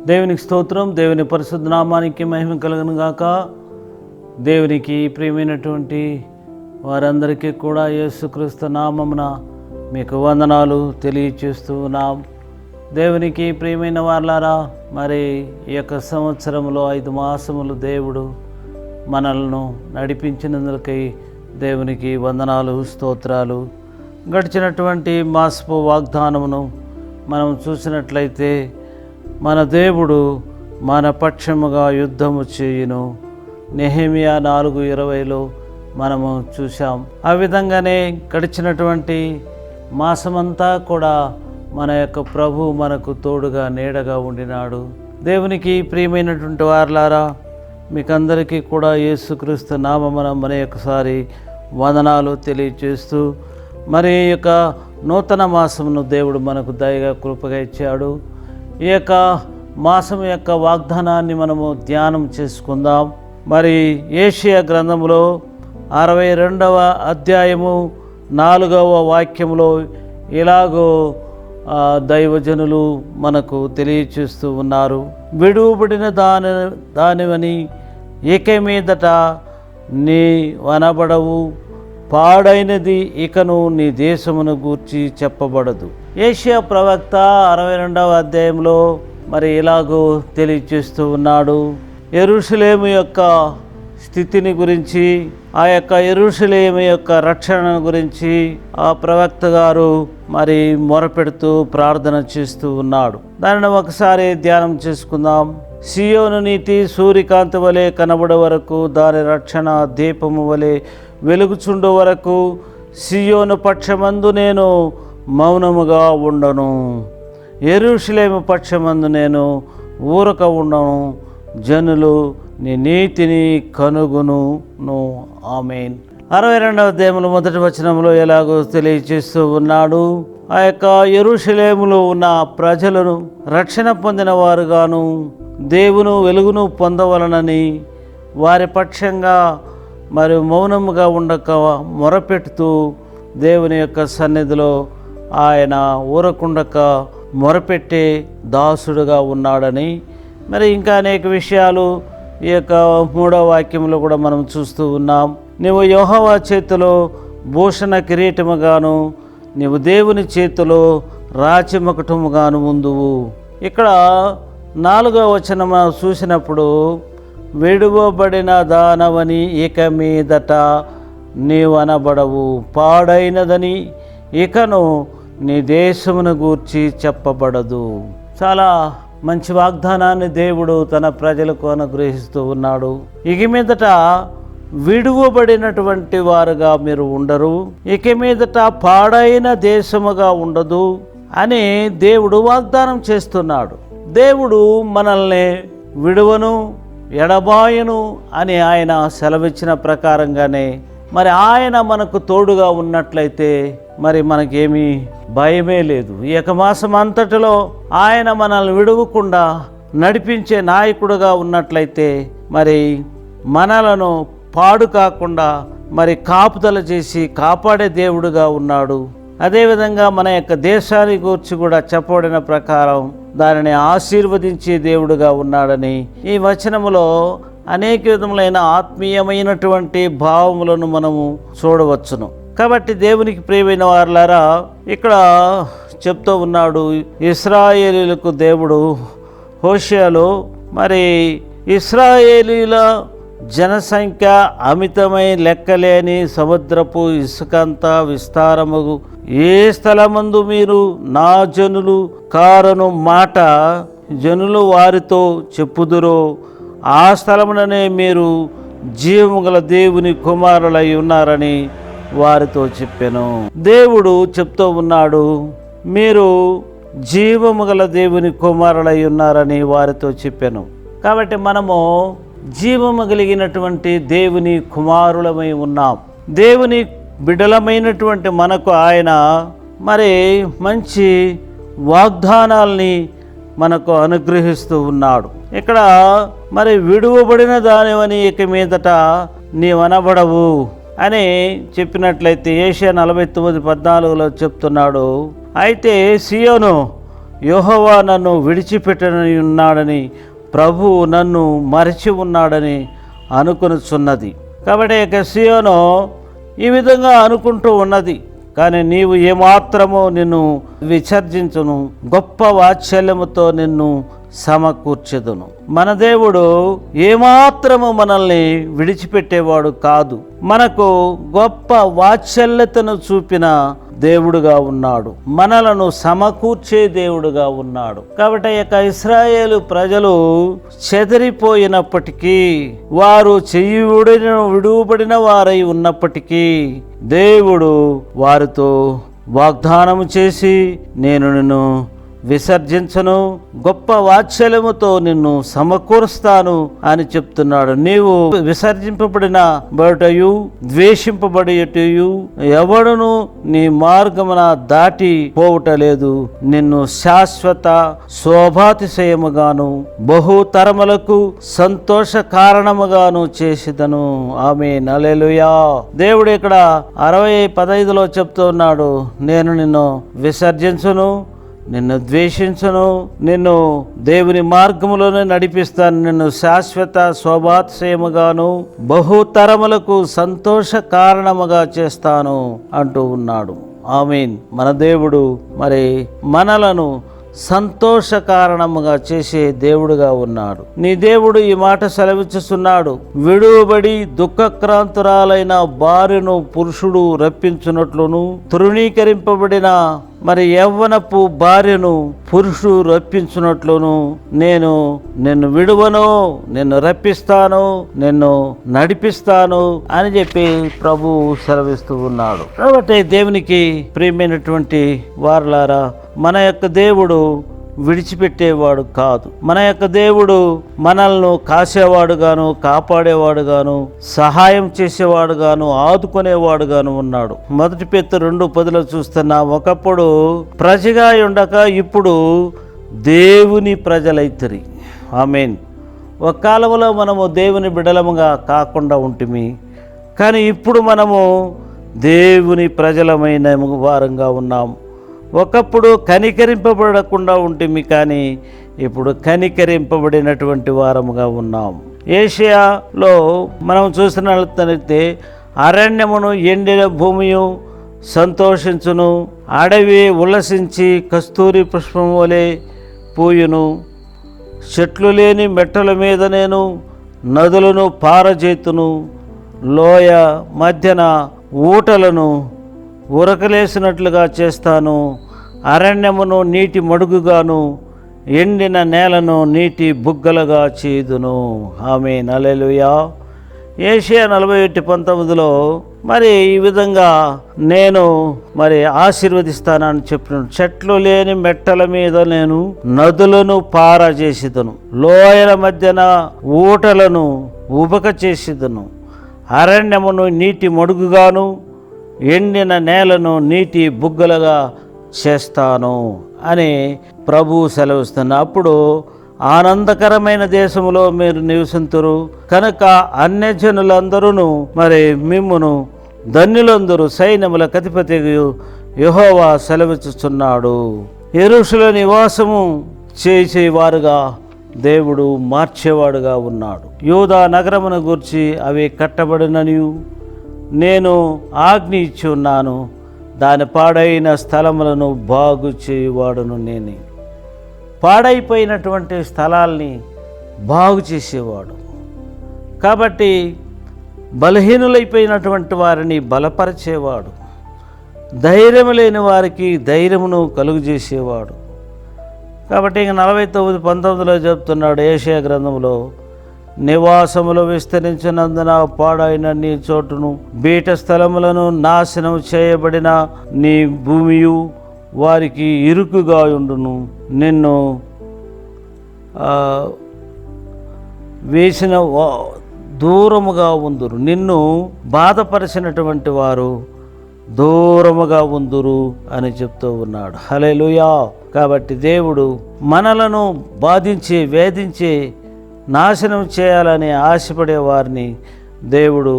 దేవునికి స్తోత్రం. దేవుని పరిశుద్ధ నామానికి మహిమ కలుగును గాక. దేవునికి ప్రియమైనటువంటి వారందరికీ కూడా యేసుక్రీస్తు నామమున మీకు వందనాలు తెలియచేస్తూ ఉన్నాం. దేవునికి ప్రియమైన వారలారా, మరి ఈ యొక్క సంవత్సరంలో 5 మాసములు దేవుడు మనల్ని నడిపించినందుకై దేవునికి వందనాలు, స్తోత్రాలు. గడిచినటువంటి మాసపు వాగ్దానమును మనం చూసినట్లయితే మన దేవుడు మన పక్షముగా యుద్ధము చేయును, నెహెమియా 4:20లో మనము చూసాం. ఆ విధంగానే గడిచినటువంటి మాసమంతా కూడా మన యొక్క ప్రభు మనకు తోడుగా నీడగా ఉండినాడు. దేవునికి ప్రియమైనటువంటి వారలారా, మీకందరికీ కూడా యేసుక్రీస్తు నామమున మన యొక్కసారి వందనాలు తెలియజేస్తూ, మరి ఈ యొక్క నూతన మాసమును దేవుడు మనకు దయగా కృపగా ఇచ్చాడు. ఈ యొక్క మాసం యొక్క వాగ్దానాన్ని మనము ధ్యానం చేసుకుందాం. మరి యెషయా గ్రంథములో 62వ అధ్యాయము 4వ వాక్యములో ఇలాగో దైవజనులు మనకు తెలియచేస్తూ ఉన్నారు. విడువబడిన దానివని ఇక మీదట నీ వనబడవు, పాడైనది ఇకను నీ దేశమును గూర్చి చెప్పబడదు. యెషయా ప్రవక్త 62వ అధ్యాయంలో మరి ఇలాగూ తెలియచేస్తూ ఉన్నాడు. యెరూషలేము యొక్క స్థితిని గురించి, ఆ యొక్క యెరూషలేము యొక్క రక్షణ గురించి ఆ ప్రవక్త గారు మరి మొరపెడుతూ ప్రార్థన చేస్తూ ఉన్నాడు. దానిని ఒకసారి ధ్యానం చేసుకుందాం. సియోను నీతి సూర్యకాంతి వలె కనబడే వరకు, దాని రక్షణ దీపము వలె వెలుగుచుండు వరకు సియోను పక్షమందు నేను మౌనముగా ఉండను, యెరూషలేము పక్షమందు నేను ఊరక ఉండను. జనులు నీ నీతిని కనుగొనును. ఆమేన్. 62వ అధ్యాయంలో 1వ వచనంలో ఎలాగో తెలియజేస్తూ ఉన్నాడు. ఆ యొక్క యెరూషలేములో ఉన్న ప్రజలను రక్షణ పొందిన వారుగాను, దేవుని వెలుగును పొందవలనని వారి పక్షంగా మరి మౌనముగా ఉండక మొరపెడుతూ దేవుని యొక్క సన్నిధిలో ఆయన ఊరకుండక మొరపెట్టే దాసుడుగా ఉన్నాడని, మరి ఇంకా అనేక విషయాలు ఈ యొక్క 3వ వాక్యంలో కూడా మనం చూస్తూ ఉన్నాం. నీవు యెహోవా చేతిలో భూషణ కిరీటముగాను, నీవు దేవుని చేతిలో రాచమకుటముగాను ఉందువు. ఇక్కడ 4వ వచనం చూసినప్పుడు, విడువబడిన దానవని ఇక మీదట నీవనబడవు, పాడైనదని ఇకను నీ దేశమును గూర్చి చెప్పబడదు. చాలా మంచి వాగ్దానాన్ని దేవుడు తన ప్రజలకు అనుగ్రహిస్తూ ఉన్నాడు. ఇక మీదట విడువబడినటువంటి వారుగా మీరు ఉండరు, ఇక మీదట పాడైన దేశముగా ఉండదు అని దేవుడు వాగ్దానం చేస్తున్నాడు. దేవుడు మనల్ని విడువను, ఎడబాయను అని ఆయన సెలవిచ్చిన ప్రకారంగానే మరి ఆయన మనకు తోడుగా ఉన్నట్లయితే మరి మనకేమీ భయమే లేదు. ఈ యొక్క మాసం అంతటిలో ఆయన మనల్ని విడువకుండా నడిపించే నాయకుడుగా ఉన్నట్లయితే మరి మనలను పాడు కాకుండా మరి కాపుదల చేసి కాపాడే దేవుడుగా ఉన్నాడు. అదేవిధంగా మన యొక్క దేశాన్ని గురించి కూడా చెప్పబడిన ప్రకారం దానిని ఆశీర్వదించే దేవుడుగా ఉన్నాడని ఈ వచనములో అనేక విధములైన ఆత్మీయమైనటువంటి భావములను మనము చూడవచ్చును. కాబట్టి దేవునికి ప్రియమైన వారలారా, ఇక్కడ చెప్తూ ఉన్నాడు, ఇశ్రాయేలీలకు దేవుడు హోషేయలో మరి ఇశ్రాయేలీల జనసంఖ్య అమితమై లెక్కలేని సముద్రపు ఇసుకంత విస్తారము, ఏ స్థలమందు మీరు నా జనులు కారను మాట జనులు వారితో చెప్పుదురో ఆ స్థలముననే మీరు జీవము గల దేవుని కుమారులై ఉన్నారని వారితో చెప్పాను. దేవుడు చెప్తూ ఉన్నాడు, మీరు జీవము గల దేవుని కుమారులై ఉన్నారని వారితో చెప్పాను. కాబట్టి మనము జీవము కలిగినటువంటి దేవుని కుమారులమై ఉన్నాం. దేవుని బిడ్డలమైనటువంటి మనకు ఆయన మరి మంచి వాగ్దానాల్ని మనకు అనుగ్రహిస్తూ ఉన్నాడు. ఇక్కడ మరి విడువబడిన దానివని ఇక మీదట నీవనబడవు అని చెప్పినట్లయితే యెషయా 49:14లో చెప్తున్నాడు. అయితే సియోను యెహోవా నన్ను విడిచిపెట్టని ఉన్నాడని, ప్రభువు నన్ను మరచి ఉన్నాడని అనుకొనుచున్నది. కాబట్టి ఇక సీయోను ఈ విధంగా అనుకుంటూ ఉన్నది. కానీ నీవు ఏమాత్రమో నిన్ను విసర్జించును, గొప్ప వాత్సల్యముతో నిన్ను సమకూర్చెదను. మన దేవుడు ఏమాత్రము మనల్ని విడిచిపెట్టేవాడు కాదు. మనకు గొప్ప వాత్సల్యతను చూపిన దేవుడుగా ఉన్నాడు, మనలను సమకూర్చే దేవుడుగా ఉన్నాడు. కాబట్టి ఇక ఇశ్రాయేలు ప్రజలు చెదిరిపోయినప్పటికీ, వారు విడువబడిన వారై ఉన్నప్పటికీ, దేవుడు వారితో వాగ్దానము చేసి, నేను నిన్ను విసర్జించను, గొప్ప వాత్సల్యముతో నిన్ను సమకూరుస్తాను అని చెప్తున్నాడు. నీవు విసర్జింపబడిన బయటయు ద్వేషింపబడియటయు ఎవడును నీ మార్గమున దాటి పోవుటలేదు. నిన్ను శాశ్వత శోభాతిశయముగాను బహుతరములకు సంతోష కారణముగాను చేసిదను. ఆమేన్, హల్లెలూయా. దేవుడు ఇక్కడ 60:15 చెప్తున్నాడు, నేను నిన్ను విసర్జించును, నిన్ను ద్వేషించను, నిన్ను దేవుని మార్గములోనే నడిపిస్తాను, నిన్ను శాశ్వత శోభాతిశయముగాను బహుతరములకు సంతోష కారణముగా చేస్తాను అంటూ ఉన్నాడు. ఆమేన్. మన దేవుడు మరి మనలను సంతోష కారణముగా చేసే దేవుడుగా ఉన్నాడు. నీ దేవుడు ఈ మాట సెలవిచ్చుచున్నాడు, విడువబడి దుఃఖక్రాంతురాలైన భార్యను పురుషుడు రప్పించున్నట్లును, తృణీకరింపబడిన మరి యవ్వనపు భార్యను పురుషుడు రప్పించున్నట్లును నేను నిన్ను విడువను, నిన్ను రప్పిస్తాను, నిన్ను నడిపిస్తాను అని చెప్పి ప్రభు సెలవిస్తూ ఉన్నాడు. కాబట్టి దేవునికి ప్రియమైనటువంటి వారలారా, మన యొక్క దేవుడు విడిచిపెట్టేవాడు కాదు. మన యొక్క దేవుడు మనల్ని కాసేవాడుగాను, కాపాడేవాడుగాను, సహాయం చేసేవాడుగాను, ఆదుకునేవాడుగాను ఉన్నాడు. 1 Petrus 2:10 చూస్తున్నాం, ఒకప్పుడు ప్రజగా ఉండక ఇప్పుడు దేవుని ప్రజలైతిరి. ఆమేన్. ఒక కాలంలో మనము దేవుని బిడ్డలముగా కాకుండా ఉంటిమి, కానీ ఇప్పుడు మనము దేవుని ప్రజలమైన వారంగా ఉన్నాం. ఒకప్పుడు కనికరింపబడకుండా ఉంటిమి, కానీ ఇప్పుడు కనికరింపబడినటువంటి వారముగా ఉన్నాం. ఏషియాలో మనం చూసినట్లయితే అరణ్యమును ఎండిన భూమియు సంతోషించును, అడవి ఉల్లసించి కస్తూరి పుష్పం వలె పూయును, చెట్లు లేని మెట్టల మీద నేను నదులను పారజేతును, లోయ మధ్యన ఊటలను ఉరకలేసినట్లుగా చేస్తాను, అరణ్యమును నీటి మడుగుగాను ఎండిన నేలను నీటి బుగ్గలుగా చేయుదును. ఆమేన్, హల్లెలూయా. ఏషియా 41:19 మరి ఈ విధంగా నేను మరి ఆశీర్వదిస్తానని చెప్పినాడు. చెట్లు లేని మెట్టల మీద నేను నదులను పారజేసిదను, లోయల మధ్యన ఊటలను ఉబక చేసిదను, అరణ్యమును నీటి మడుగుగాను ఎండిన నేలను నీటి బుగ్గలుగా చేస్తాను అని ప్రభువు సెలవిస్తున్నా. అప్పుడు ఆనందకరమైన దేశములో మీరు నివసింతురు కనుక అన్యజనులందరూ మరి మిమ్మును ధన్యులందరూ సైన్యముల అధిపతి యెహోవా సెలవిచ్చుచున్నాడు. యెరూషలేము నివాసము చేసేవారుగా దేవుడు మార్చేవాడుగా ఉన్నాడు. యూదా నగరమును గూర్చి అవి కట్టబడిననియు నేను ఆజ్ఞ ఇచ్చి ఉన్నాను, దాని పాడైన స్థలములను బాగు చేయువాడును నేనే. పాడైపోయినటువంటి స్థలాల్ని బాగు చేసేవాడు. కాబట్టి బలహీనులైపోయినటువంటి వారిని బలపరిచేవాడు, ధైర్యం లేని వారికి ధైర్యమును కలుగు చేసేవాడు. కాబట్టి ఇంక 49:19 చెప్తున్నాడు యెషయా గ్రంథంలో, నివాసములు విస్తరించినందున పాడైన నీ చోటును, బీట స్థలములను నాశనం చేయబడిన నీ భూమియు వారికి ఇరుకుగా ఉండును, నిన్ను వేసిన దూరముగా ఉందురు, నిన్ను బాధపరిచినటువంటి వారు దూరముగా ఉందురు అని చెప్తూ ఉన్నాడు. హల్లెలూయా. కాబట్టి దేవుడు మనలను బాధించే, వేధించే, నాశనం చేయాలని ఆశపడే వారిని దేవుడు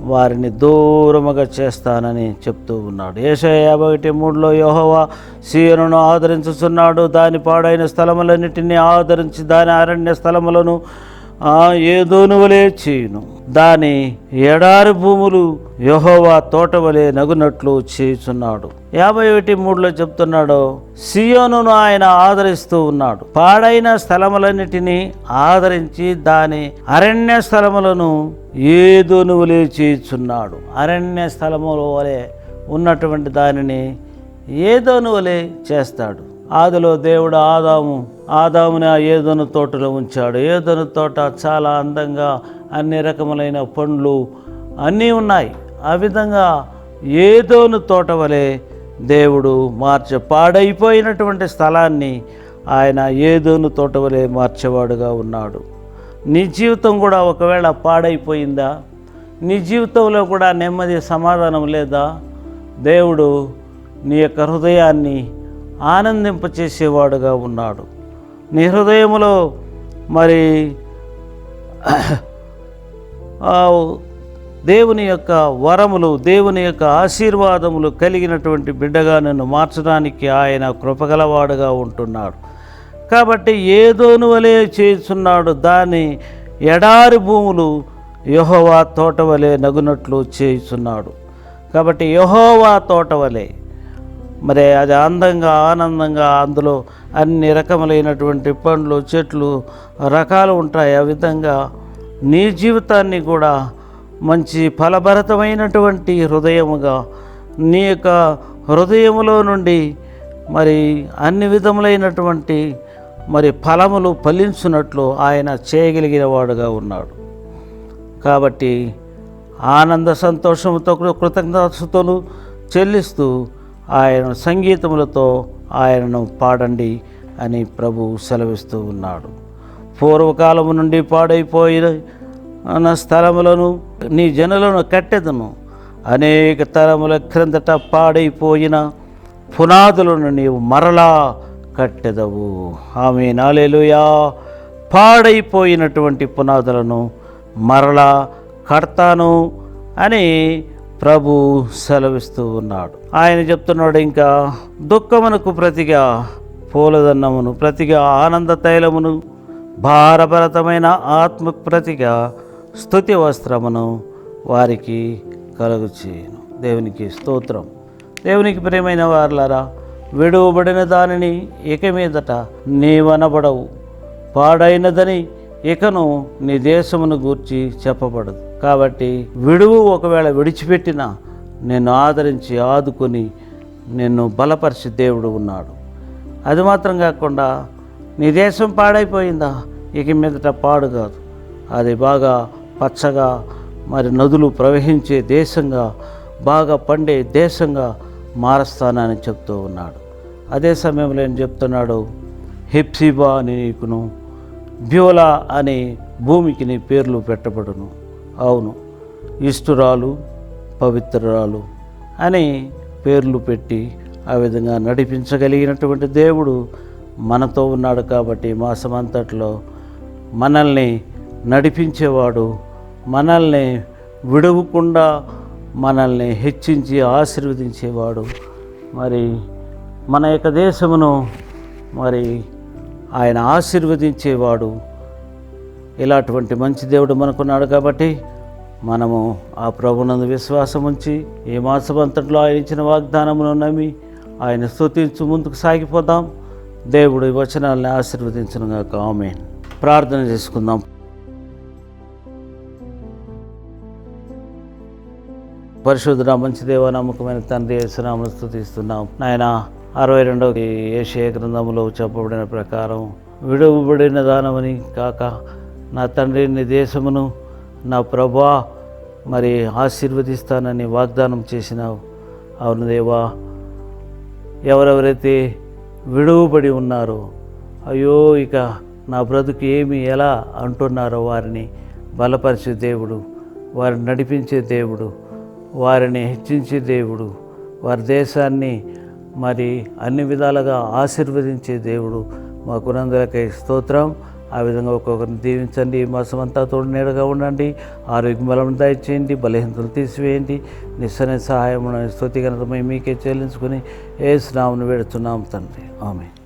వారిని దూరముగా చేస్తానని చెప్తూ ఉన్నాడు. యెషయా 51:3 యెహోవా సీయోనును ఆదరించుచున్నాడు, దాని పాడైన స్థలములన్నిటినీ ఆదరించి దాని అరణ్య స్థలములను ఏదోను వలె చేయును, దాని ఎడారి భూములు యెహోవా తోట వలె నగునట్లు చేయుచున్నాడు. 51:3 చెప్తున్నాడు, సీయోనును ఆయన ఆదరిస్తూ ఉన్నాడు, పాడైన స్థలములన్నిటినీ ఆదరించి దాని అరణ్య స్థలములను ఏదోను వలె చేయుచున్నాడు. అరణ్య స్థలముల వలె ఉన్నటువంటి దానిని ఏదోను వలె చేస్తాడు. ఆదిలో దేవుడు ఆదాముని ఆ ఏదోను తోటలో ఉంచాడు. ఏదోను తోట చాలా అందంగా అన్ని రకములైన పండ్లు అన్నీ ఉన్నాయి. ఆ విధంగా ఏదోను తోట వలె దేవుడు పాడైపోయినటువంటి స్థలాన్ని ఆయన ఏదోను తోట వలె మార్చేవాడుగా ఉన్నాడు. నీ జీవితం కూడా ఒకవేళ పాడైపోయిందా? నీ జీవితంలో కూడా నెమ్మది సమాధానం లేదా? దేవుడు నీ యొక్క హృదయాన్ని ఆనందింపచేసేవాడుగా ఉన్నాడు. నీ హృదయములో మరి దేవుని యొక్క వరములు, దేవుని యొక్క ఆశీర్వాదములు కలిగినటువంటి బిడ్డగా నిన్ను మార్చడానికి ఆయన కృపగలవాడుగా ఉంటున్నాడు. కాబట్టి ఏదోను వలె చేయుచున్నాడు, దాని ఎడారి భూములు యెహోవా తోట వలె నగునట్లు చేయుచున్నాడు. కాబట్టి యెహోవా తోట వలె మరి అది అందంగా ఆనందంగా అందులో అన్ని రకములైనటువంటి పండ్లు చెట్లు రకాలు ఉంటాయి. ఆ విధంగా నీ జీవితాన్ని కూడా మంచి ఫలభరితమైనటువంటి హృదయముగా నీ యొక్క హృదయములో నుండి మరి అన్ని విధములైనటువంటి మరి ఫలములు ఫలించున్నట్లు ఆయన చేయగలిగిన వాడుగా ఉన్నాడు. కాబట్టి ఆనంద సంతోషముతో కృతజ్ఞతలు చెల్లిస్తూ ఆయన సంగీతములతో ఆయనను పాడండి అని ప్రభు సెలవిస్తూ ఉన్నాడు. పూర్వకాలము నుండి పాడైపోయిన స్థలములను నీ జనులను కట్టెదను, అనేక తరముల క్రిందట పాడైపోయిన పునాదులను నీవు మరలా కట్టెదవు. ఆమేన్, హల్లెలూయా. పాడైపోయినటువంటి పునాదులను మరలా కడతాను అని ప్రభు సెలవిస్తూ ఉన్నాడు. ఆయన చెప్తున్నాడు, ఇంకా దుఃఖమునకు ప్రతిగా పూలదన్నమును, ప్రతిగా ఆనంద తైలమును, భారభరితమైన ఆత్మకు ప్రతిగా స్తుతి వస్త్రమును వారికి కలుగు చేయను. దేవునికి స్తోత్రం. దేవునికి ప్రియమైన వారలారా, విడువబడిన దానిని ఇక మీదట నీవనబడవు, పాడైనదని ఇకను నీ దేశమును గూర్చి చెప్పబడదు. కాబట్టి విడువు ఒకవేళ విడిచిపెట్టినా నిన్ను ఆదరించి ఆదుకొని నిన్ను బలపరిచి దేవుడు ఉన్నాడు. అది మాత్రం కాకుండా నీ దేశం పాడైపోయిందా, ఇక మీదట పాడు కాదు, అది బాగా పచ్చగా మరి నదులు ప్రవహించే దేశంగా, బాగా పండే దేశంగా మారుస్తానని చెప్తూ ఉన్నాడు. అదే సమయంలో ఏం చెప్తున్నాడు, హెప్సిబా అని నీకును, బ్యోలా అనే భూమికి నీ పేర్లు పెట్టబడును. అవును, ఇష్టురాలు, పవిత్రురాలు అని పేర్లు పెట్టి ఆ విధంగా నడిపించగలిగినటువంటి దేవుడు మనతో ఉన్నాడు. కాబట్టి మాసమంతట్లో మనల్ని నడిపించేవాడు, మనల్ని విడవకుండా మనల్ని హెచ్చించి ఆశీర్వదించేవాడు, మరి మన యొక్క దేశమును మరి ఆయన ఆశీర్వదించేవాడు. ఇలాంటి మంచి దేవుడు మనకున్నాడు. కాబట్టి మనము ఆ ప్రభునందు విశ్వాసం ఉంచి ఈ మాసమంతట్లో ఆయన ఇచ్చిన వాగ్దానమును నమ్మి ఆయన స్తుతించు ముందుకు సాగిపోదాం. దేవుడు ఈ వచనాలని ఆశీర్వదించునుగాక. ఆమేన్. ప్రార్థన చేసుకుందాం. పరిశుద్ధుడా, మంచి దేవ, నమ్మకమైన తండ్రి, యేసునామమున స్తుతిస్తున్నాం. నాయన 62వ యెషయా గ్రంథములో చెప్పబడిన ప్రకారం విడువబడిన దానమని కాక నా తండ్రి నీ దేశమును నా ప్రభువా మరి ఆశీర్వదిస్తానని వాగ్దానం చేసినావు. అవును దేవా, ఎవరెవరైతే విడువబడి ఉన్నారో, అయ్యో ఇక నా బ్రతుకు ఏమి ఎలా అంటున్నారో వారిని బలపరిచే దేవుడు, వారిని నడిపించే దేవుడు, వారిని హెచ్చించే దేవుడు, వారి దేశాన్ని మరి అన్ని విధాలుగా ఆశీర్వదించే దేవుడు మాకునందరికై స్తోత్రం. ఆ విధంగా ఒక్కొక్కరిని దీవించండి. ఈ మాసం అంతా తోడు నీడగా ఉండండి. ఆరోగ్య బలం దయచేయండి. బలహీనతలు తీసివేయండి. నిస్సన సహాయం స్తుతి ఘనత మీకే చెల్లించుకుని యేసు నామమున వేడుచున్నాం తండ్రి. ఆమేన్.